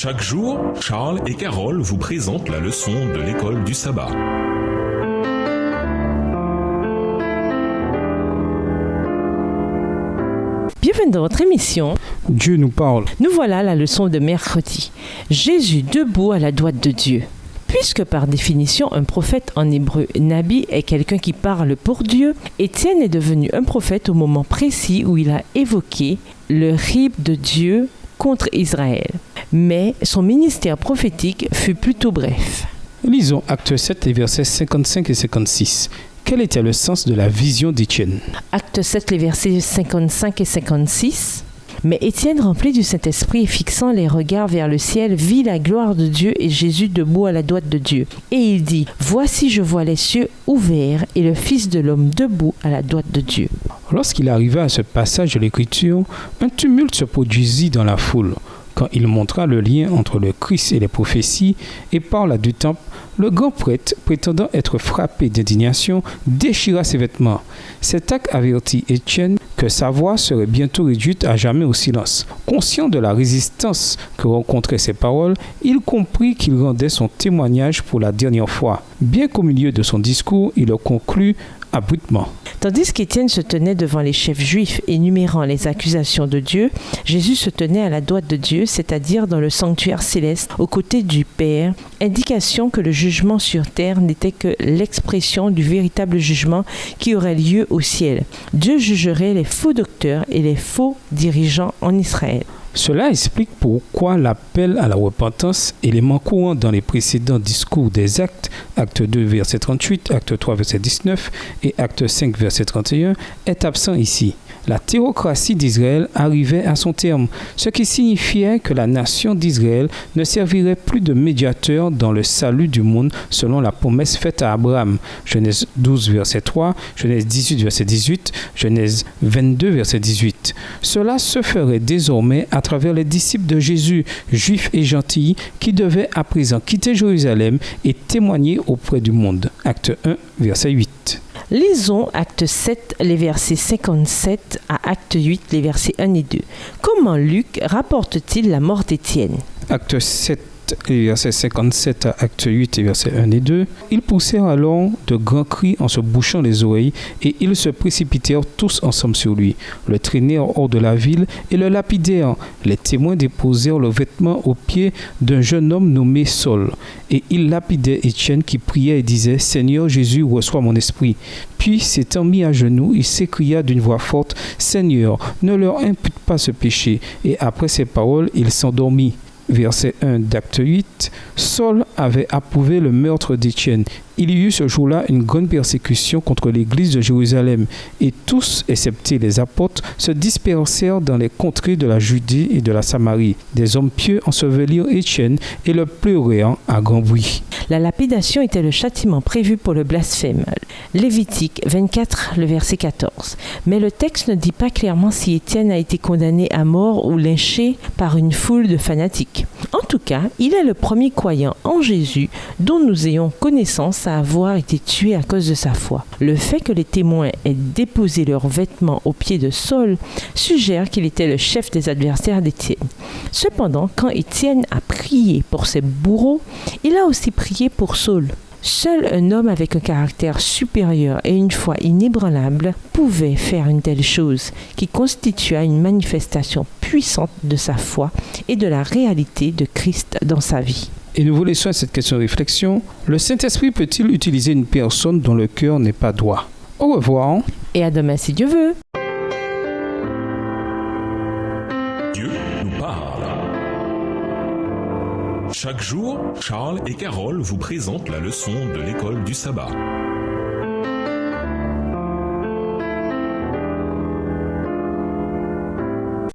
Chaque jour, Charles et Carole vous présentent la leçon de l'école du sabbat. Bienvenue dans votre émission. Dieu nous parle. Nous voilà à la leçon de mercredi. Jésus debout à la droite de Dieu. Puisque par définition, un prophète en hébreu, Nabi, est quelqu'un qui parle pour Dieu, Étienne est devenu un prophète au moment précis où il a évoqué le rib de Dieu contre Israël. Mais son ministère prophétique fut plutôt bref. Lisons Acte 7, les versets 55 et 56. Quel était le sens de la vision d'Étienne? Acte 7, les versets 55 et 56. Mais Étienne, rempli du Saint-Esprit et fixant les regards vers le ciel, vit la gloire de Dieu et Jésus debout à la droite de Dieu. Et il dit, « Voici, je vois les cieux ouverts et le Fils de l'homme debout à la droite de Dieu. » Lorsqu'il arriva à ce passage de l'Écriture, un tumulte se produisit dans la foule. Quand il montra le lien entre le Christ et les prophéties et parla du temple, le grand prêtre, prétendant être frappé d'indignation, déchira ses vêtements. Cet acte avertit Étienne que sa voix serait bientôt réduite à jamais au silence. Conscient de la résistance que rencontraient ses paroles, il comprit qu'il rendait son témoignage pour la dernière fois. Bien qu'au milieu de son discours, il le conclut abruptement. Tandis qu'Étienne se tenait devant les chefs juifs énumérant les accusations de Dieu, Jésus se tenait à la droite de Dieu, c'est-à-dire dans le sanctuaire céleste, aux côtés du Père, indication que le jugement sur terre n'était que l'expression du véritable jugement qui aurait lieu au ciel. Dieu jugerait les faux docteurs et les faux dirigeants en Israël. Cela explique pourquoi l'appel à la repentance, élément courant dans les précédents discours des Actes, Acte 2, verset 38, Acte 3, verset 19 et Acte 5, verset 31, est absent ici. La théocratie d'Israël arrivait à son terme, ce qui signifiait que la nation d'Israël ne servirait plus de médiateur dans le salut du monde selon la promesse faite à Abraham. Genèse 12, verset 3, Genèse 18, verset 18, Genèse 22, verset 18. Cela se ferait désormais à travers les disciples de Jésus, juifs et gentils, qui devaient à présent quitter Jérusalem et témoigner auprès du monde. Acte 1, verset 8. Lisons Acte 7, les versets 57 à Acte 8, les versets 1 et 2. Comment Luc rapporte-t-il la mort d'Étienne? Acte 7, les versets 57 à Acte 8 et versets 1 et 2. Ils poussèrent alors de grands cris en se bouchant les oreilles et ils se précipitèrent tous ensemble sur lui, le traînèrent hors de la ville et le lapidèrent. Les témoins déposèrent leurs vêtements aux pieds d'un jeune homme nommé Saul. Et ils lapidaient Étienne qui priait et disait « Seigneur Jésus, reçois mon esprit ». Puis, s'étant mis à genoux, il s'écria d'une voix forte « Seigneur, ne leur impute pas ce péché ». Et après ces paroles, il s'endormit. Verset 1 d'Acte 8, Saul avait approuvé le meurtre d'Étienne. Il y eut ce jour-là une grande persécution contre l'église de Jérusalem, et tous, excepté les apôtres, se dispersèrent dans les contrées de la Judée et de la Samarie. Des hommes pieux ensevelirent Étienne et le pleurèrent à grand bruit. La lapidation était le châtiment prévu pour le blasphème. Lévitique 24, le verset 14. Mais le texte ne dit pas clairement si Étienne a été condamné à mort ou lynché par une foule de fanatiques. En tout cas, il est le premier croyant en Jésus dont nous ayons connaissance à avoir été tué à cause de sa foi. Le fait que les témoins aient déposé leurs vêtements aux pieds de Saul suggère qu'il était le chef des adversaires d'Étienne. Cependant, quand Étienne a prié pour ses bourreaux, il a aussi prié pour Saul. Seul un homme avec un caractère supérieur et une foi inébranlable pouvait faire une telle chose, qui constitua une manifestation puissante de sa foi et de la réalité de Christ dans sa vie. Et nous vous laissons à cette question de réflexion. Le Saint-Esprit peut-il utiliser une personne dont le cœur n'est pas droit? Au revoir. Et à demain si Dieu veut. Dieu nous parle. Chaque jour, Charles et Carole vous présentent la leçon de l'école du sabbat.